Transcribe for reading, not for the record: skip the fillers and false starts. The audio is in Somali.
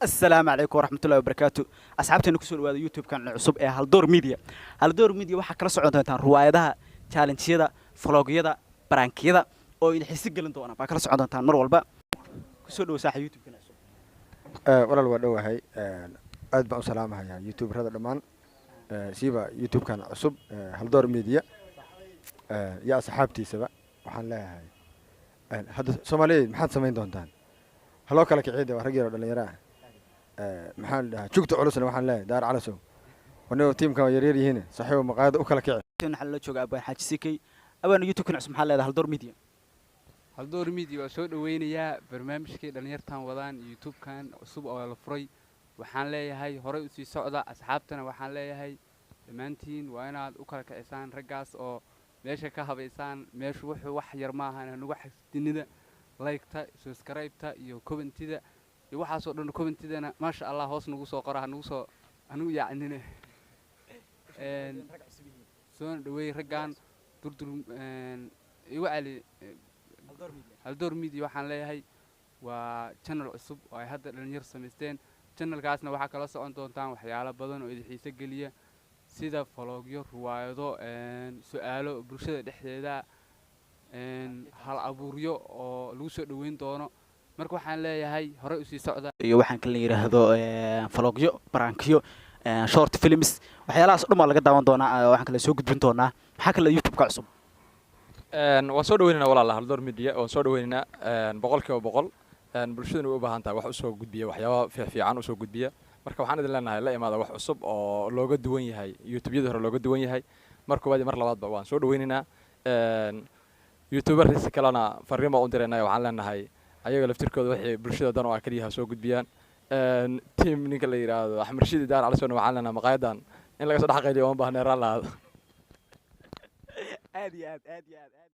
السلام عليكم ورحمة الله وبركاته. أصحابتي نكسر وهذا يوتيوب كان عصب هالدور ميديا. هالدور ميديا waxa kala socon doontaan ruwaayadaha, challenge-yada, vlog-yada, prank-yada oo in xiisi gelin doona. Ba kala socon doontaan mar walba. Ku soo dhaw saaxiib YouTube kana cusub. walaal waa dhowahay aad baan u salaamahayaa youtuberada dhammaan siiba youtube-kan cusub haldoor media iyo asxaabtiisaba waxaan leeyahay hadda Soomaaliyeed maxaad samayn doontaan haloo kala kiciida waa rag yar oo dhalinyaro ah maxaan dhahaa jugta culusna waxaan leeyahay daar calasow wanoo tiimka yar yar yihiin saaxiibo maqaayada u kala kici Waxaan la joogaa Abaan Xaaji Sikay. Abaan YouTube kana cusub maxaa leedahay haldoor media. haldoor media waa soo dhaweynayaa barnaamijkii dhalinyartan wadaan youtube-kan cusub oo la furay waxaan leeyahay horey u sii socda asxaabtana waxaan leeyahay dhammaantiin waa inaad u kala kicisaan raggaas oo meesha ka habaysaan meeshu wuxuu wax yar maaha nagu xasdinida like-ta subscribe-ta iyo comment-ida iyo waxaas oo dhan comment-idana maasha Allah hoos nagu soo qora nagu soo anigu yacnine soo dhaweey raggan durdur igu cali haldoor media waxaan leeyahay waa channel cusub oo ay hadda dhalinyar samaysteen channelkaasna waxaa kala socon doontaan waxyaalo badan oo idin xiiso geliya sida vlogyo ruwaayado su'aalo bulshada dhexdeeda hal abuuryo oo lagu soo dhaweyn doono marka waxaan leeyahay horey u sii socda iyo waxaan kala yiraahdo vlogyo, prank-yo, short films waxyaalahaas oo dhan laga daawan doonaa waxaan kala soo gudbin doonaa maxaa kala YouTube-ka cusub. waan soo dhaweynaynaa walaalaha haldoor media waan soo dhaweynaynaa boqolkiiba boqol bulshaduna way u baahan tahay wax u soo gudbiya waxyaabo fiican u soo gudbiya marka waxaan idin leenahay la imaada wax cusub oo looga duwan yahay youtube-yada hore looga duwan yahay mar koowaad iyo mar labaadba waan soo dhaweynaynaa youtuberisi kalena fariin baan u diraynaa waxaan leenahay ayaga laftirkooda waxay bulshada dan oo ah kaliya soo gudbiyaan team ninka la yiraahdo Axmed Rashid Daar Cali Soona waxaan leenahay maqaayadan in laga soo dhaxaqeeyo uma baahna raalaad aad iyo aad